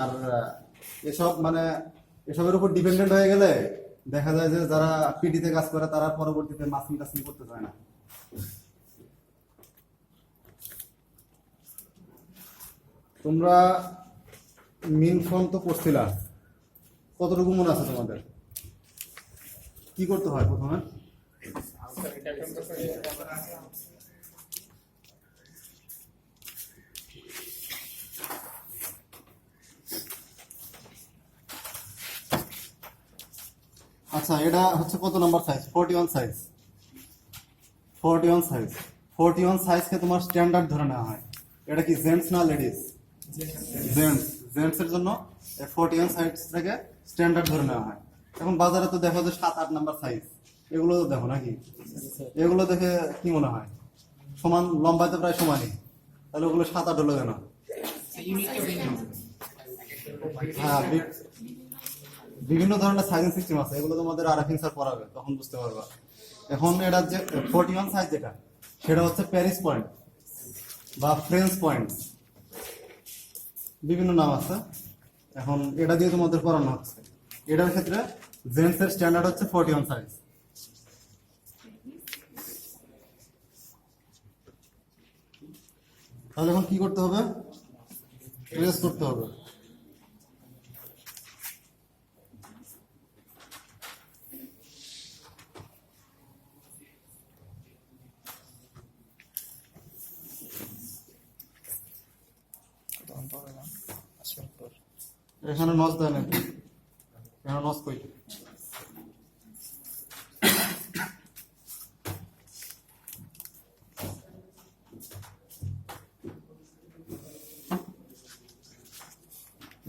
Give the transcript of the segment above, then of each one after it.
আর এসব মানে এসবের উপর ডিপেন্ডেন্ট হয়ে গেলে দেখা যায় যে যারা পিডিতে কাজ করে তারা পরবর্তীতে মাসিং টাসিং করতে চায় না। তোমরা মিন ফর্ম তো করছিলা, কতটুকু মনে আছে তোমাদের? কি করতে হয় প্রথমে? আচ্ছা, এটা হচ্ছে কত নাম্বার সাইজ? 41 সাইজ। 41 সাইজ, 41 সাইজকে তোমার স্ট্যান্ডার্ড ধরে নেওয়া হয়। এটা কি জেন্টস না লেডিস? জেন্টস। জেন্টসের জন্য 41 সাইজ থেকে স্ট্যান্ডার্ড ধরে নেওয়া হয়। এখন বাজারে তো দেখো যে 7-8 নাম্বার সাইজ, এগুলো তো দেখো নাকি? এগুলো দেখে কি মনে হয় সমান লম্বাইতে প্রায় সমানই, তাহলে ওগুলো 7-8 হলো কেন? হ্যাঁ, বিভিন্ন ধরনের সাইজিং সিস্টেম আছে, এগুলো তোমাদের আরাফিন স্যার পড়াবে, তখন বুঝতে পারবা। এখন এটা যে 41 সাইজ যেটা, সেটা হচ্ছে প্যারিস পয়েন্ট বা ফ্রেঞ্চ পয়েন্ট, বিভিন্ন নাম আছে। এখন এটা দিয়ে তোমাদের পড়ানো হচ্ছে। এটার ক্ষেত্রে জেন্টস এর স্ট্যান্ডার্ড হচ্ছে 41 সাইজ। তাহলে এখন কি করতে হবে? ট্রেস করতে হবে। এখানে নস দেয় নাকি? এখানে নস কই?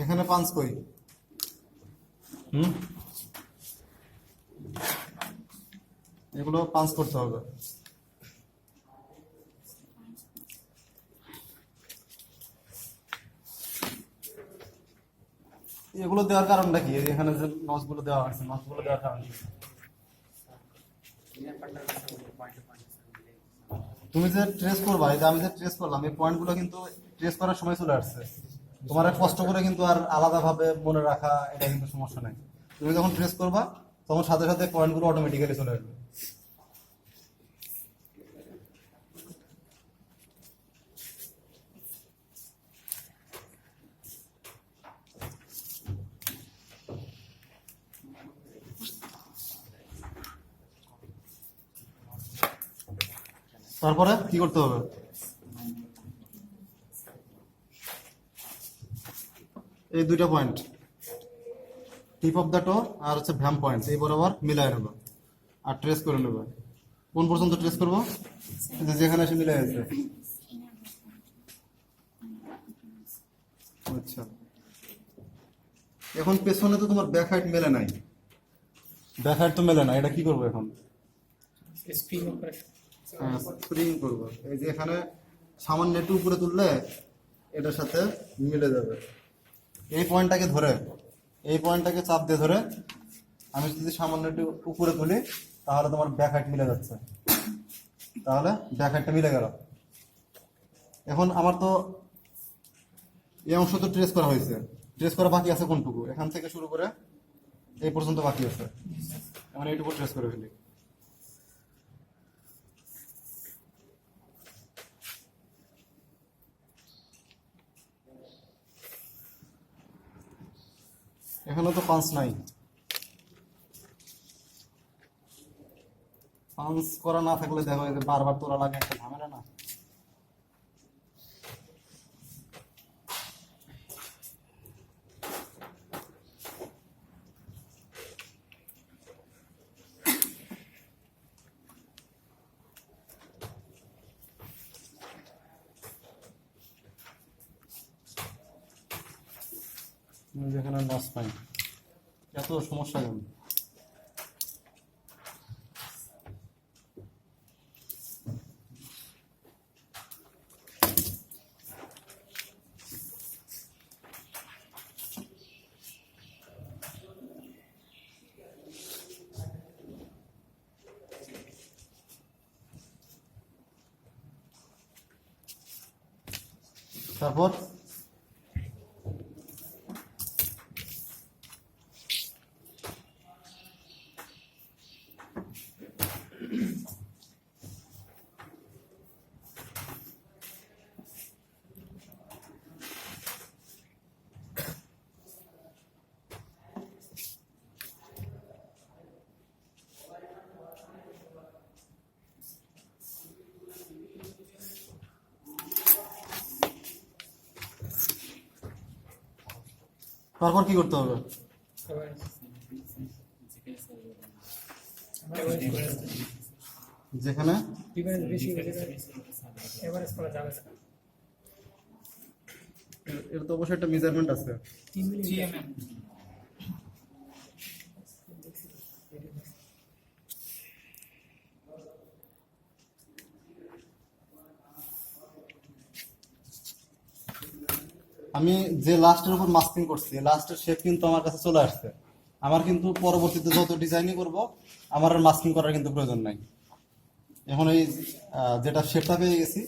এখানে পাঁচ কই? এগুলো পাঁচ করতে হবে। এগুলো দেওয়ার কারণটা কি? এখানে যে নসগুলো দেওয়া হয়েছে, নসগুলো দেওয়ার কারণ কি? তুমি যে ট্রেস করবা, এই যে আমি যে ট্রেস করলাম, এই পয়েন্টগুলো কিন্তু ট্রেস করার সময় চলে আসছে। তোমার কষ্ট করে কিন্তু আর আলাদা ভাবে মনে রাখা এটা কিন্তু সমস্যা নাই। তুমি যখন ট্রেস করবা তখন সাথে সাথে পয়েন্টগুলো অটোমেটিক্যালি চলে আসবে। তারপরে কি করতে হবে? এই দুইটা পয়েন্ট, টিপ অফ দ্য টো আর হচ্ছে ভ্যাম পয়েন্ট, এই বরাবর মিলাই নেবো আর ট্রেস করে নেবো। কোন পর্যন্ত ট্রেস করবো? যেখানে এসে মিলাই আছে। আচ্ছা, এখন পেছনে তো তোমার ব্যাক হাইট মেলে নাই, ব্যাক হাইট তো মেলে না, এটা কি করবো এখন? স্প্রিং করবো। এই যে এখানে সামান্য একটু উপরে তুললে এটার সাথে মিলে যাবে। এই পয়েন্টটাকে ধরে, এই পয়েন্টটাকে চাপ দিয়ে ধরে আমি যদি সামান্য একটু উপরে তুলি তাহলে তোমার ব্যাক হাইট মিলে যাচ্ছে, তাহলে ব্যাক হাইটটা মিলে গেল। এখন আমার তো এই অংশ তো ট্রেস করা হয়েছে, ট্রেস করা বাকি আছে কোনটুকু? এখান থেকে শুরু করে এই পর্যন্ত বাকি আছে, এখন এইটুকু ট্রেস করে ফেলি। এখানে তো পাঁচ নাই, পাঁচ করা না থাকলে দেখো এই যে বারবার তোলা লাগে, একটা ঝামেলা না? যেখানে লস পাই, এত সমস্যা কেন? তারপর তারপর কি করতে হবে? যেখানে এর তো অবশ্যই একটা মেজারমেন্ট আছে। আমি যে লাস্টের উপর মাস্কিং করছি, লাস্টের শেপ কিন্তু আমার কাছে চলে আসছে। আমার কিন্তু পরবর্তীতে যত ডিজাইনই করব আমার আর মাস্কিং করার কিন্তু প্রয়োজন নাই। এখন এই যেটা শেপটা পেয়ে গেছি,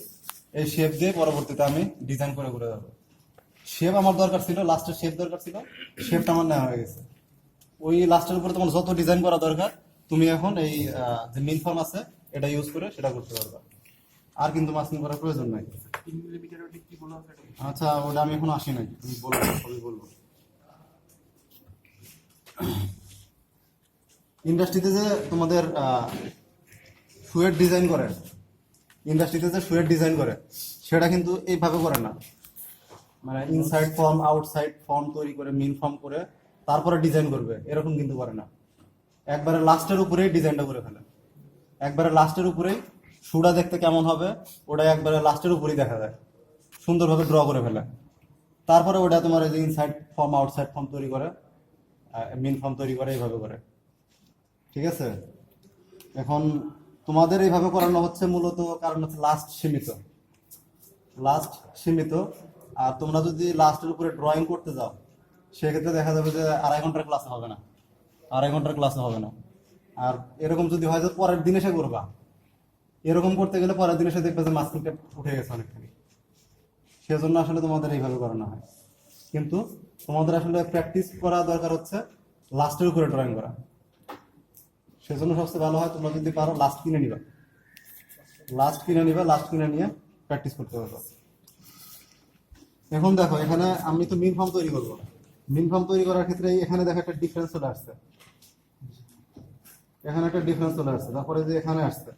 এই শেপ দিয়ে পরবর্তীতে আমি ডিজাইন করে করে যাবো। শেপ আমার দরকার ছিল, লাস্টের শেপ দরকার ছিল, শেপটা আমার নেওয়া হয়ে গেছে। ওই লাস্টের উপরে তোমার যত ডিজাইন করা দরকার তুমি এখন এই যে মেইন ফর্ম আছে এটা ইউজ করে সেটা করতে পারবা। আর কিন্তু মাস্কিং করার প্রয়োজন নাই। আচ্ছা, ওটা আমি এখন আসি নাই, তুমি বলবো, সবই বলবো। ইন্ডাস্ট্রিতে যে তোমাদের শুয়ের ডিজাইন করে, ইন্ডাস্ট্রিতে যে শুয়ের ডিজাইন করে সেটা কিন্তু এইভাবে করে না। মানে ইনসাইড ফর্ম আউটসাইড ফর্ম তৈরি করে মেইন ফর্ম করে তারপরে ডিজাইন করবে, এরকম কিন্তু করে না। একবারে লাস্টের উপরেই ডিজাইনটা করে ফেলে, একবারে লাস্টের উপরেই শুটা দেখতে কেমন হবে ওটা একবারে লাস্টের উপরেই দেখা যায়, সুন্দরভাবে ড্র করে ফেলে। তারপরে ওটা তোমার এই যে ইনসাইড ফর্ম আউটসাইড ফর্ম তৈরি করে, মেইন ফর্ম তৈরি করে, এইভাবে করে। ঠিক আছে, এখন তোমাদের এইভাবে করানো হচ্ছে মূলত কারণ হচ্ছে লাস্ট সীমিত, লাস্ট সীমিত। আর তোমরা যদি লাস্টের উপরে ড্রয়িং করতে যাও সেক্ষেত্রে দেখা যাবে যে 2.5 ঘন্টার ক্লাসে হবে না, 2.5 ঘন্টার ক্লাসে হবে না। আর এরকম যদি হয় যে পরের দিন এসে করবা, এরকম করতে গেলে পরের দিন এসে দেখবে যে মাস্কিংটা উঠে গেছে অনেকখানি। সেজন্য আসলে তোমাদের এইভাবে করানো হয়। কিন্তু তোমাদের আসলে প্র্যাকটিস করা দরকার হচ্ছে লাস্টের উপরে ড্রয়িং করা। সেজন্য সবচেয়ে ভালো হয় তোমরা যদি পারো লাস্ট কিনে নিবা, লাস্ট কিনে নিবা, লাস্ট কিনে নিয়ে প্র্যাকটিস করতে পারবা। এখন দেখো এখানে আমি তো মিন ফর্ম তৈরি করবো, মিন ফর্ম তৈরি করার ক্ষেত্রে এখানে দেখো একটা ডিফারেন্স চলে আসছে, এখানে একটা ডিফারেন্স চলে আসছে, তারপরে যে এখানে আসছে,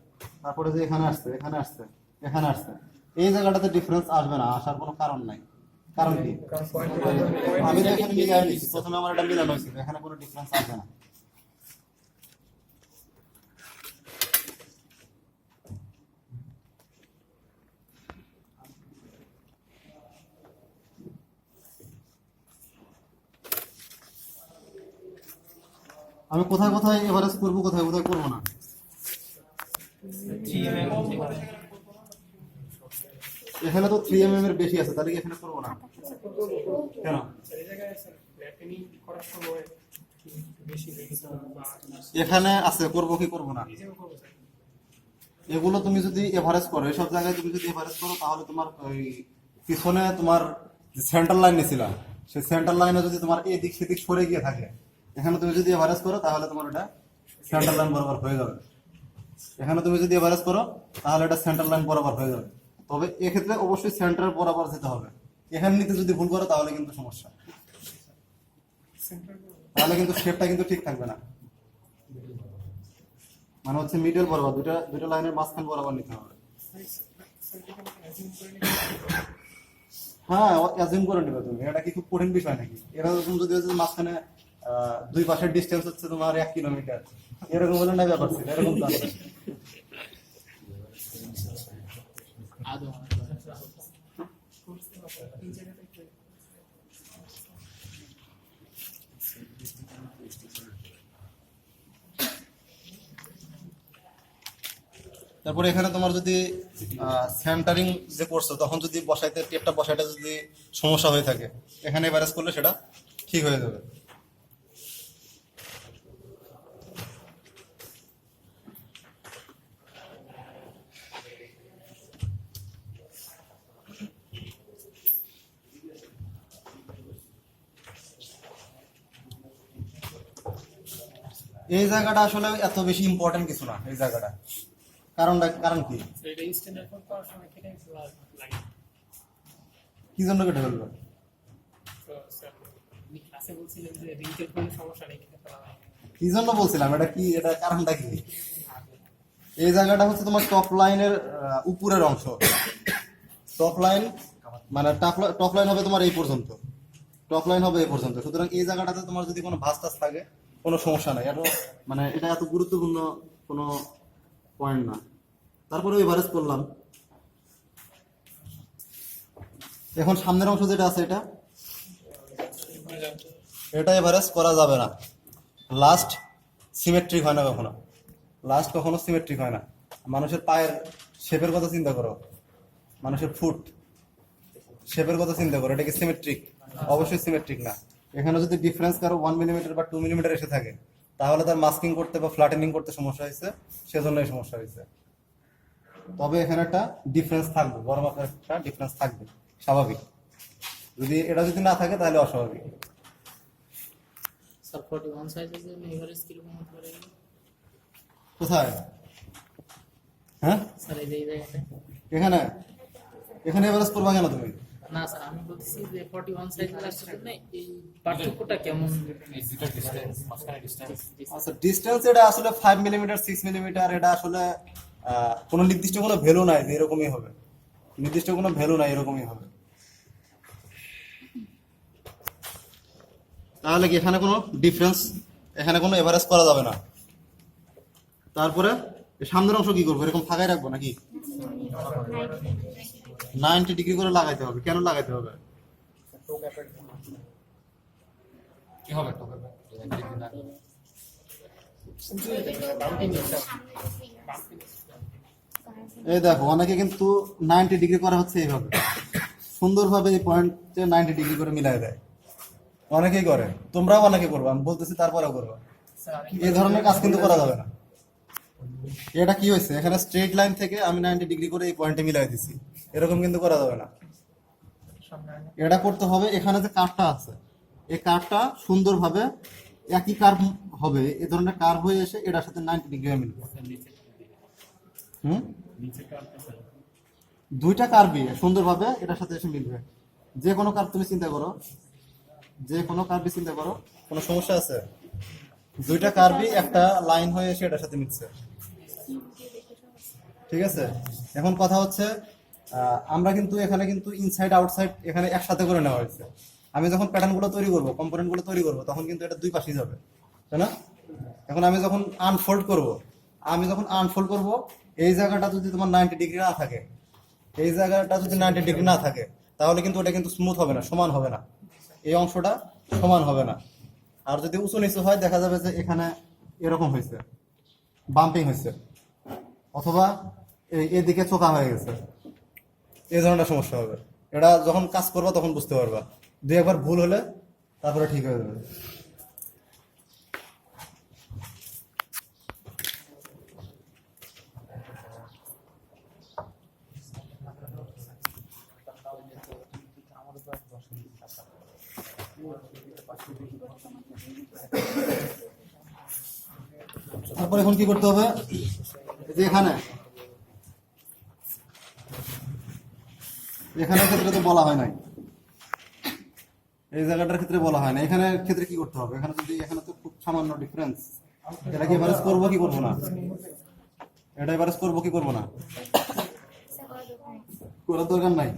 তারপরে যে এখানে আসছে, এখানে আসছে, এখানে আসছে। এই জায়গাটাতে ডিফারেন্স আসবে না, আসার কোনো কারণ নাই। কারণ কি? আমি তো এখানে মিলাই নিচ্ছি, প্রথমে আমার এটা মিলানো হয়েছিল, এখানে কোনো ডিফারেন্স আসবে না। আমি কোথায় কোথায় এভারেজ করবো, কোথায় কোথায় করবো না, এখানে তো 3mm এর বেশি আছে, তাহলে কি এখানে করবো না কেন? এখানে আছে, করবো কি করবো না? এগুলো তুমি যদি এভারেজ করো, এসব জায়গায় তুমি যদি এভারেজ করো তাহলে তোমার ওই পিছনে তোমার যে সেন্টার লাইন নিয়েছিলাম সেই সেন্টার লাইনে যদি তোমার এদিক সেদিক সরে গিয়ে থাকে, এখানে তুমি যদি এভারেজ করো তাহলে তোমার ওটা সেন্টার লাইন বরাবর হয়ে যাবে। এখানে তুমি যদি এভারেজ করো তাহলে এটা সেন্টার লাইন বরাবর হয়ে যাবে। তবে এক্ষেত্রে অবশ্যই সেন্টার বরাবর যেতে হবে। এখানে নিতে যদি ভুল করো তাহলে কিন্তু সমস্যা, তাহলে কিন্তু শেপটা কিন্তু ঠিক থাকবে না। মানে হচ্ছে মিডল বরাবর, দুটা লাইনের মাঝখান বরাবর নিতে হবে। হ্যাঁ, অ্যাজিউম করে নেবে তুমি, এটা কি খুব কঠিন বিষয় নাকি? এরকম যদি হচ্ছে মাঝখানে দুই পাশের ডিস্টেন্স হচ্ছে তোমার 1 কিলোমিটার, এরকম হলে না ব্যাপার ছিল, এরকম তো আছে। তারপরে এখানে তোমার যদি সেন্টারিং যে করছো তখন যদি বসাইতে টেপটা বসাইতে যদি সমস্যা হয়ে থাকে, এখানে এভারেজ করলে সেটা ঠিক হয়ে যাবে। এই জায়গাটা আসলে এত বেশি ইম্পর্টেন্ট কিছু না, এই জায়গাটা কারণ কি কি জন্য কেটে ফেলবে? কি জন্য বলছিলাম এটা কি, এটা কারণটা কি? এই জায়গাটা হচ্ছে তোমার টপ লাইনের উপরের অংশ। টপ লাইন মানে টপ লাইন হবে তোমার এই পর্যন্ত, টপ লাইন হবে এই পর্যন্ত। সুতরাং এই জায়গাটাতে তোমার যদি কোনো ভাঁজ টাজ থাকে কোনো সমস্যা নাই, এত মানে এটা এত গুরুত্বপূর্ণ কোনো পয়েন্ট না। তারপরে এভারেজ করলাম। এখন সামনের অংশ যেটা আছে এটা এভারেজ করা যাবে না। লাস্ট সিমেট্রিক হয় না কখনো, লাস্ট কখনো সিমেট্রিক হয় না। মানুষের পায়ের শেপের কথা চিন্তা করো, মানুষের ফুট শেপের কথা চিন্তা করো, এটা কি সিমেট্রিক? অবশ্যই সিমেট্রিক না। এখানে যদি ডিফারেন্স কারো 1 মিলিমিটার বা 2 মিলিমিটার এসে থাকে তাহলে তার মাস্কিং করতে বা ফ্ল্যাটেনিং করতে সমস্যা হয়েছে, সেজন্য এই সমস্যা হয়েছে। তবে এখানে একটা ডিফারেন্স থাকবে, বড় মাপের একটা ডিফারেন্স থাকবে, স্বাভাবিক। যদি এটা যদি না থাকে তাহলে অস্বাভাবিক। স্যার 41 সাইজের জন্য এভারেজ কিরকম হতে পারে? কোথায়? হ্যাঁ স্যার এই যে এই জায়গাতে। এখানে এখানে এভারেজ করবা কেন তুমি? না স্যার আমি বলতেছি যে 41 সাইজের জন্য এই পার্থক্যটা কেমন? আচ্ছা ডিসটেন্স এটা আসলে 5 মিলিমিটার 6 মিলিমিটার, এটা আসলে কোনো নির্দিষ্ট কোনো ভ্যালু নাই যে এরকমই হবে, নির্দিষ্ট কোনো ভ্যালু নাই, এরকমই হবে। তাহলে কি এখানে কোনো ডিফারেন্স, এখানে কোনো এভারেজ করা যাবে না। তারপরে সামনের অংশ কি করবো, এরকম ফাঁকাই রাখবো নাকি? 90 ডিগ্রি করে লাগাইতে হবে। কেন লাগাইতে হবে? কি হবে? এই দেখো অনেকে কিন্তু 90 ডিগ্রি করা হচ্ছে এইভাবে, সুন্দরভাবে এই পয়েন্টে 90 ডিগ্রি করে মিলাই দেয়, অনেকেই করে, তোমরাও অনেকে করবে, আমি বলতেছি তারপরেও করবে। এই ধরনের কাজ কিন্তু করা যাবে না। এটা কি হয়েছে, এখানে স্ট্রেট লাইন থেকে আমি 90 ডিগ্রি করে এই পয়েন্টে মিলাই দিছি, এরকম কিন্তু করা যাবে না। এটা করতে হবে এখানে যে কার্ভটা আছে, এই কার্ভটা সুন্দরভাবে একই কার্ভ হবে, এই ধরনের কার্ভ হয়ে এসে এটার সাথে 90 ডিগ্রি মিলবে। দুইটা কার্ভই সুন্দরভাবে এটার সাথে এসে মিলবে। যে কোনো কার্ভ তুমি চিন্তা করো, যে কোনো কার্ভই চিন্তা করো, কোনো সমস্যা আছে? দুইটা কার্ভই একটা লাইন হয়ে এসে এটার সাথে মিলছে, ঠিক আছে। এখন কথা হচ্ছে আমরা কিন্তু এখানে কিন্তু ইনসাইড আউটসাইড এখানে একসাথে করে নেওয়া হয়েছে। আমি যখন প্যাটার্নগুলো তৈরি করবো, কম্পোনেন্টগুলো তৈরি করবো, তখন কিন্তু এটা দুই পাশেই যাবে, তাই না? এখন আমি যখন আনফোল্ড করব, এই জায়গাটা যদি তোমার 90 ডিগ্রি না থাকে, এই জায়গাটা যদি 90 ডিগ্রি না থাকে, তাহলে কিন্তু ওটা কিন্তু স্মুথ হবে না, সমান হবে না, এই অংশটা সমান হবে না। আর যদি উঁচু নিচু হয় দেখা যাবে যে এখানে এরকম হয়েছে, বাম্পিং হয়েছে, অথবা এদিকে চোকা হয়ে গেছে, এই ধরনের সমস্যা হবে। এটা যখন কাজ করবা তখন বুঝতে পারবা, দুই একবার ভুল হলে তারপরে ঠিক হয়ে যাবে। তারপর এখন কি করতে হবে, এই যে এখানে ক্ষেত্রে তো বলা হয় নাই, এই জায়গাটার ক্ষেত্রে বলা হয় না, এখানে ক্ষেত্রে কি করতে হবে? এখানে যদি এখানে তো খুব সামান্য ডিফারেন্স, এটা কি এভারেজ করবো কি করবো না? এটা এভারেজ করবো কি করবো না? করার দরকার নাই।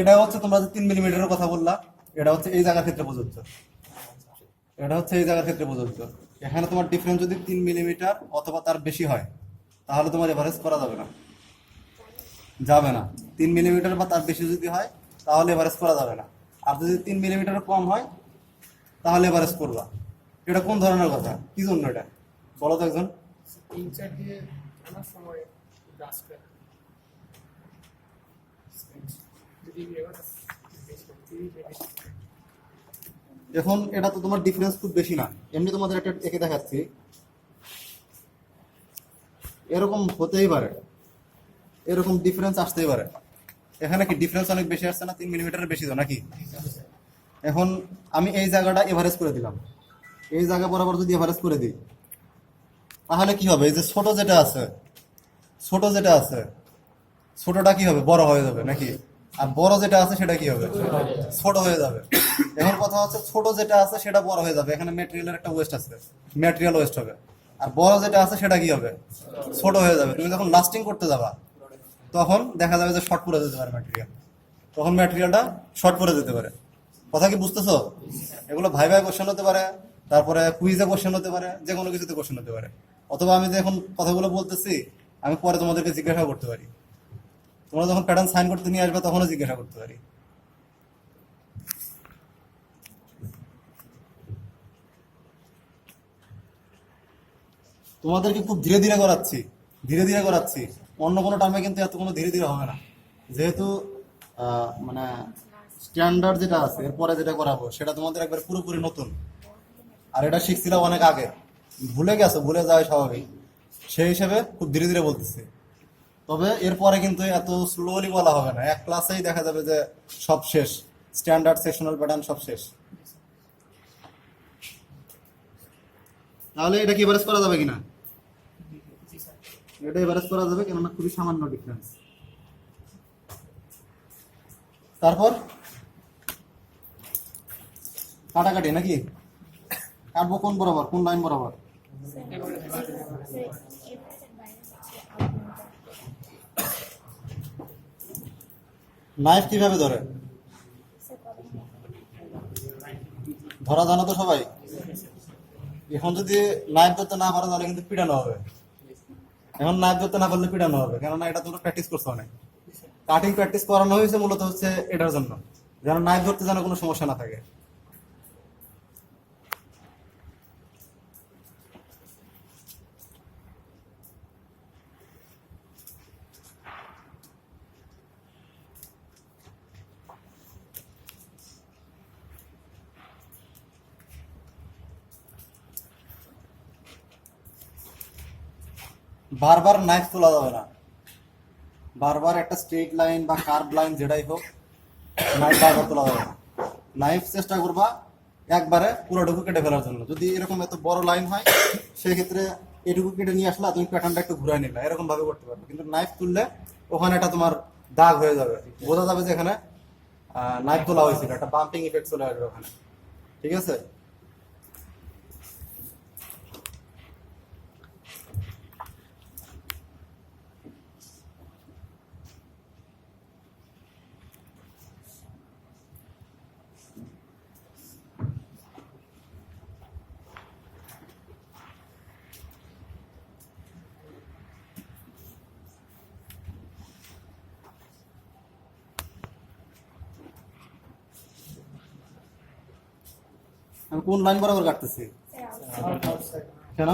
এটা হচ্ছে তোমরা যে 3 মিলিমিটারের কথা বললা, এটা হচ্ছে এই জায়গার ক্ষেত্রে প্রযোজ্য, এটা হচ্ছে এই জায়গার ক্ষেত্রে প্রযোজ্য। এখানে তোমার ডিফারেন্স যদি 3 মিলিমিটার অথবা তার বেশি হয় তাহলে তোমার এভারেজ করা যাবে না, 3 মিলিমিটার বা তার বেশি যদি হয় তাহলে এভারেজ করা যাবে না। আর যদি 3 মিলিমিটার কম হয় তাহলে এভারেজ করবা। এটা কোন ধরনের কথা, কি জন্য এটা বলো তো একজন? এখন এটা তো তোমার ডিফারেন্স খুব বেশি না, এমনি তোমাদের একটা একে দেখাচ্ছি, এরকম হতেই পারে, এরকম ডিফারেন্স আসতেই পারে। এখানে কি ডিফারেন্স অনেক বেশি আসছে না, 3 মিলিমিটারের বেশি তো নাকি? এখন আমি এই জায়গাটা এভারেজ করে দিলাম, এই জায়গা বরাবর যদি এভারেজ করে দিই তাহলে কি হবে? এই যে ছোট যেটা আছে, ছোটটা কি হবে? বড় হয়ে যাবে নাকি? আর বড় যেটা আছে সেটা কি হবে? ছোট হয়ে যাবে। এখন কথা হচ্ছে ছোট যেটা আছে সেটা বড় হয়ে যাবে, এখানে ম্যাটেরিয়ালের একটা ওয়েস্ট আছে, ম্যাটেরিয়াল ওয়েস্ট হবে। আর বড় যেটা আছে সেটা কি হবে? ছোট হয়ে যাবে। তুমি যখন লাস্টিং করতে যাবা তখন দেখা যাবে যে শর্ট পড়ে যেতে পারে ম্যাটেরিয়াল, তখন ম্যাটেরিয়ালটা শর্ট করে যেতে পারে। কথা কি বুঝতেছো? এগুলো ভাইভা কোশ্চেন হতে পারে, তারপরে কুইজে কোশ্চেন হতে পারে, যে কোনো কিছুতে কোশ্চেন হতে পারে। অথবা আমি যে এখন কথাগুলো বলতেছি আমি পরে তোমাদেরকে জিজ্ঞাসা করতে পারি, তোমরা যখন প্যাটার্ন সাইন করতে নিয়ে আসবে তখনও জিজ্ঞাসা করতে পারি। তোমাদেরকে খুব ধীরে ধীরে করাচ্ছি, ধীরে ধীরে করাচ্ছি। অন্য কোনো টার্মে কিন্তু এত কোনো ধীরে ধীরে হবে না, যেহেতু মানে স্ট্যান্ডার্ড যেটা আছে এরপরে যেটা করাবো সেটা তোমাদের একবার পুরোপুরি নতুন, আর এটা শিখছিলাম অনেক আগে, ভুলে গেছো, ভুলে যাওয়া স্বাভাবিক। সেই হিসেবে খুব ধীরে ধীরে বলতেছি। তবে এরপরে কিন্তু এত স্লোলি বলা হবে না, এক ক্লাসেই দেখা যাবে যে সব শেষ, স্ট্যান্ডার্ড সেকশনাল প্যাটার্ন সব শেষ। তাহলে এটা কি এভারেজ করা যাবে কিনা? এটা এভারেজ করা যাবে, কেননা খুবই সামান্য ডিফারেন্স। তারপর কাটাকাটি নাকি? কাটবো কোন বরাবর, কোন লাইন বরাবর? নাইফ কিভাবে ধরে? ধরা জানো তো সবাই? এখন যদি নাইফ ধরতে না পারো তাহলে কিন্তু পিটানো হবে। এখন নাইফ ধরতে না পারলে পিটানো হবে, কেননা এটা তোমরা প্র্যাকটিস করছো অনেক। কাটিং প্র্যাকটিস করানো হয়েছে মূলত হচ্ছে এটার জন্য, যেন নাইফ ধরতে যেন কোনো সমস্যা না থাকে। বারবার নাইফ তোলা যাবে না, বারবার একটা স্ট্রেট লাইন বা কার্ভ লাইন যেটাই হোক, নাইফ বারবার তোলা যাবে না। নাইফ চেষ্টা করবা একবারে পুরোটুকু কেটে ফেলার জন্য। যদি এরকম এত বড় লাইন হয় সেক্ষেত্রে এটুকু কেটে নিয়ে আসলা, তুমি প্যাটার্নটা একটু ঘুরাই নিলা, এরকম ভাবে করতে পারবে। কিন্তু নাইফ তুললে ওখানে এটা তোমার দাগ হয়ে যাবে, বোঝা যাবে যে এখানে নাইফ তোলা হয়েছিল, একটা বাম্পিং ইফেক্ট চলে আসবে ওখানে। ঠিক আছে? আমি কোন লাইন বরাবর কাটতেছি? কেন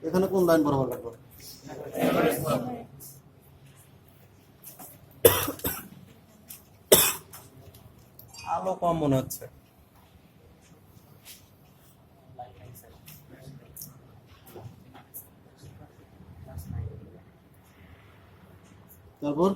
এখানে কোন লাইন বরাবর কাটবো? আলো কম মনে হচ্ছে। তারপর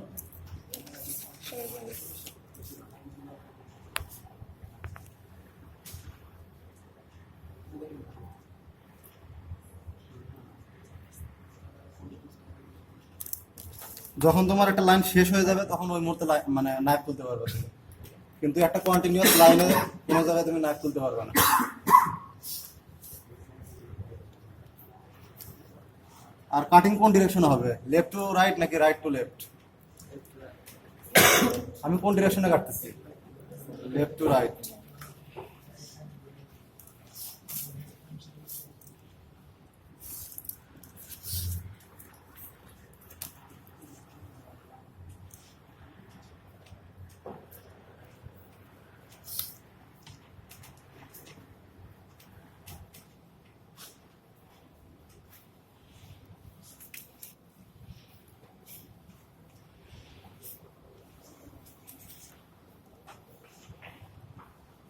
যখন তোমার একটা লাইন শেষ হয়ে যাবে তখন ওই মুহূর্তে মানে নাইফ তুলতে পারবে তুমি। কিন্তু একটা কন্টিনিউয়াস লাইনে কোনো জায়গায় তুমি নাইফ তুলতে পারবে না। আর কাটিং কোন ডিরেকশনে হবে? লেফট টু রাইট নাকি রাইট টু লেফট? আমি কোন ডিরেকশনে কাটতেছি? Left to right.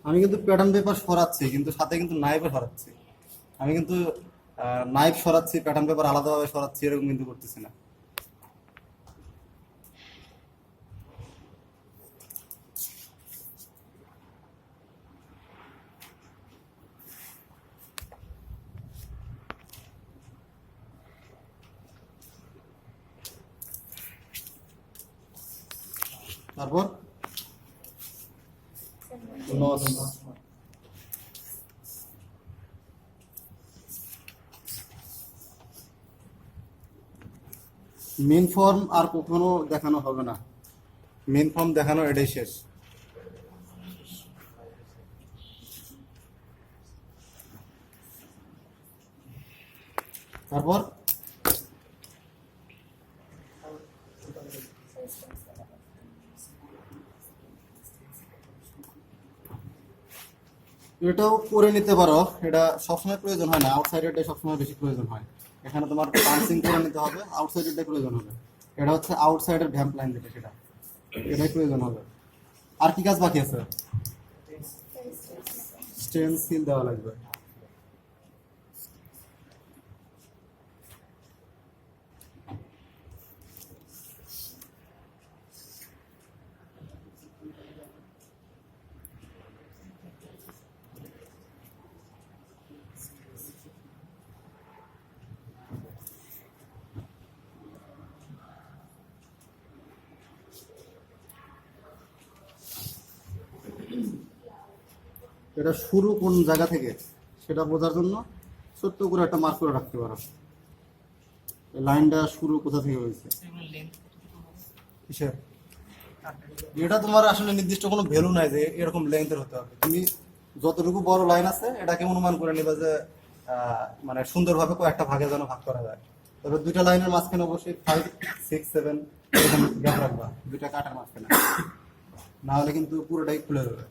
আমি কিন্তু প্যাটার্ন পেপার সরাচ্ছি, কিন্তু সাথে কিন্তু নাইফও সরাচ্ছি। আমি কিন্তু নাইফ সরাচ্ছি, প্যাটার্ন পেপার আলাদাভাবে সরাচ্ছি, এরকম কিন্তু করতেছি না। তারপর লস, মেন ফর্ম আর কখনো দেখানো হবে না, মেন ফর্ম দেখানো এটাই শেষ। তারপর এটাও করে নিতে পারো, এটা সবসময় প্রয়োজন হয় না, আউটসাইডারটাই সবসময় বেশি প্রয়োজন হয়। এখানে তোমার পাঞ্চিং করে নিতে হবে, আউটসাইডারটাই প্রয়োজন হবে। এটা হচ্ছে আউটসাইডার ভ্যাম্প লাইন যেটা, সেটা এটাই প্রয়োজন হবে। আর কি কাজ বাকি আছে? স্টেনসিল দেওয়া লাগবে। এটা শুরু কোন জায়গা থেকে সেটা বোঝার জন্য ছোট্ট করে একটা মার্ক করে রাখতে পারো, লাইনটা শুরু কোথা থেকে হয়েছে। কিসের? এটা তোমার আসলে নির্দিষ্ট কোনো ভ্যালু নাই যে এরকম লেন্থের হতে হবে। তুমি যতটুকু বড় লাইন আছে এটাকে অনুমান করে নিবা যে মানে সুন্দরভাবে কয়েকটা ভাগে যেন ভাগ করা যায়। তবে দুইটা লাইনের মাঝখানে অবশ্যই 5, 6, 7 এরকম গ্যাপ রাখবা, দুইটা কাটার মাঝখানে, না হলে কিন্তু পুরোটাই খুলে যাবে।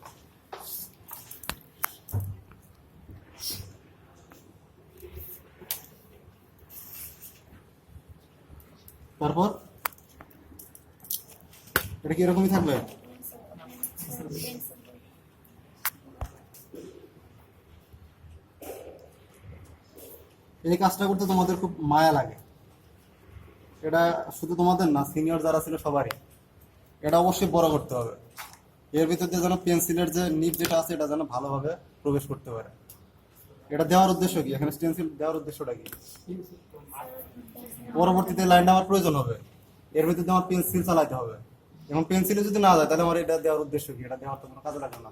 তারপর এটা কি এরকমই থাকবে? এই কাজটা করতে তোমাদের খুব মায়া লাগে, এটা শুধু তোমাদের না, সিনিয়র যারা ছিল সবারই। এটা অবশ্যই বড় করতে হবে, এর ভিতর দিয়ে যেন পেন্সিলের যে নিব যেটা আছে এটা যেন ভালোভাবে প্রবেশ করতে পারে। এটা দেওয়ার উদ্দেশ্য কি? এখানে স্টেনসিল দেওয়ার উদ্দেশ্যটা কি? পরবর্তীতে লাইনটা আমার প্রয়োজন হবে, এর ভিতরে আমার পেন্সিল চালাতে হবে, এবং পেন্সিলে যদি না যায় তাহলে আমার এটা দেওয়ার উদ্দেশ্য কি? এটা দেওয়ার তো কোনো কাজে লাগবে না।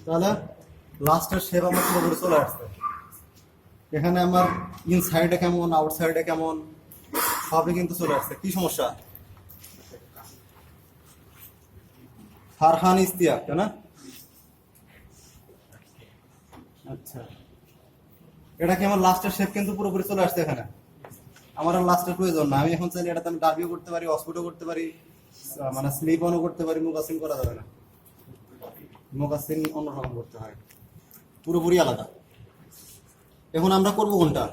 তাহলে লাস্টের শেপ আমার পুরোপুরি চলে আসছে। এখানে আমার ইনসাইডে কেমন, আউটসাইডে কেমন, সবই কিন্তু চলে আসছে। কি সমস্যা? ফারহান ইস্তিয়াক, তাই না? আচ্ছা, এটা কি আমার লাস্টের শেপ কিন্তু পুরোপুরি চলে আসছে। এখানে আমার আর লাস্টের প্রয়োজন না, আমি এখন চাইলে এটাতে আমি ডাবিও করতে পারি, অস্ফুটও করতে পারি, মানে স্লিপ অনও করতে পারি। মুকাসিন করা যাবে না, মুকাসিন অন্যরকম করতে হয়, পুরোপুরি আলাদা। এখন আমরা করব কোনটা?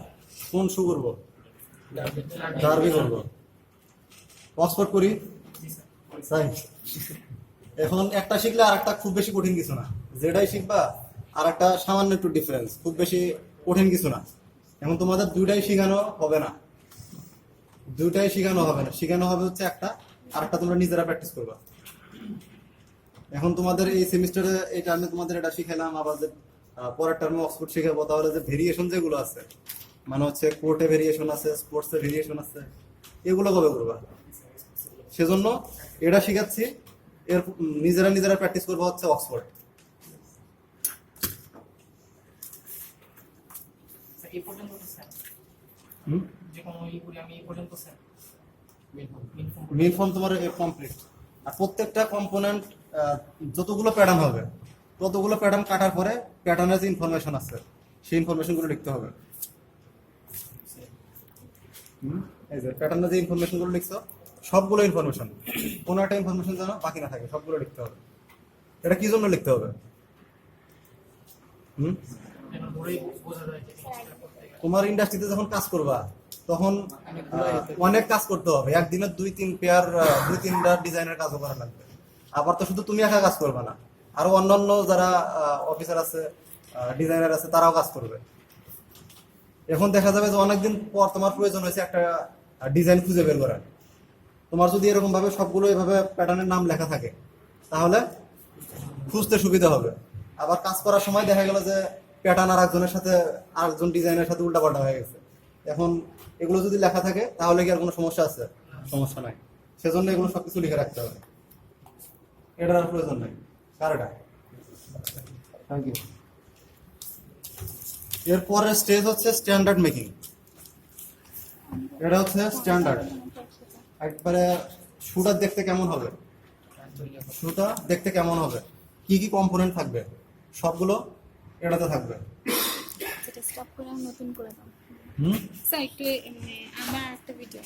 কোন শু করব? ডার্বি করব, অক্সফোর্ড করি, তাই? এখন একটা শিখলে আর একটা খুব বেশি কঠিন কিছু না, যেটাই শিখবা আর একটা সামান্য একটু ডিফারেন্স, খুব বেশি কঠিন কিছু না। এখন তোমাদের দুইটাই শেখানো হবে না, দুইটাই শেখানো হবে না, শেখানো হবে হচ্ছে একটা, আর একটা তোমরা নিজেরা প্র্যাকটিস করবা। এখন তোমাদের এই সেমিস্টারে এই টার্মে তোমাদের এটা শিখাইলাম, আবার যে পরের টার্মে অক্সফোর্ড শিখাবো, তাহলে যে ভেরিয়েশন যেগুলো আছে, মানে হচ্ছে কোর্টে ভেরিয়েশন আছে, স্পোর্টসে ভেরিয়েশন আছে, এগুলো কবে করবা? সেজন্য এটা শিখাচ্ছি, এর নিজেরা নিজেরা প্র্যাকটিস করবো হচ্ছে অক্সফোর্ড। এই পর্যন্ত তো স্যার যে কোনো ই করি আমি এই পর্যন্ত স্যার মেইন ফর্ম তোমার কমপ্লিট, আর প্রত্যেকটা কম্পোনেন্ট যতগুলো প্যাটার্ন হবে ততগুলো প্যাটার্ন কাটার পরে প্যাটার্নের যে ইনফরমেশন আছে সেই ইনফরমেশনগুলো লিখতে হবে। এই যে প্যাটার্নের যে ইনফরমেশনগুলো লিখছো সবগুলো ইনফরমেশন, কোনো একটা ইনফরমেশন যেন বাকি না থাকে, সবগুলো লিখতে হবে। এটা কি জন্য লিখতে হবে? তোমার ইন্ডাস্ট্রিতে যখন কাজ করবা তখন অনেক কাজ করতে হবে, একদিনে 2-3 পেয়ার 2-3টা ডিজাইনের কাজও করা লাগবে। আবার তো শুধু তুমি একা কাজ করবে না, আরো অন্যান্য যারা অফিসার আছে, ডিজাইনার আছে, তারাও কাজ করবে। এখন দেখা যাবে যে অনেকদিন পর তোমার প্রয়োজন হয়েছে একটা ডিজাইন খুঁজে বের করার। তোমার যদি এরকম ভাবে সবগুলো এভাবে প্যাটার্নের নাম লেখা থাকে তাহলে খুঁজতে সুবিধা হবে। আবার কাজ করার সময় দেখা গেল যে প্যাটার্ন আর একজনের সাথে আরেকজন ডিজাইনের সাথে উল্টাপাল্টা হয়ে গেছে। এখন এগুলো যদি লেখা থাকে তাহলে কি আর কোনো সমস্যা আছে? সমস্যা নাই। সেজন্য এগুলো সবকিছু লিখে রাখতে হবে। এটার আর প্রয়োজন নাই। কারটা থ্যাংক ইউ। এরপরের স্টেজ হচ্ছে স্ট্যান্ডার্ড মেকিং। এটা হচ্ছে স্ট্যান্ডার্ড, একবারে শুটা দেখতে কেমন হবে, শুটা দেখতে কেমন হবে, কি কি কম্পোনেন্ট থাকবে সবগুলো এটাতে থাকবে। সেটা স্টপ করে নতুন করে দাও হুম স্যার একটু আমার একটা ভিডিও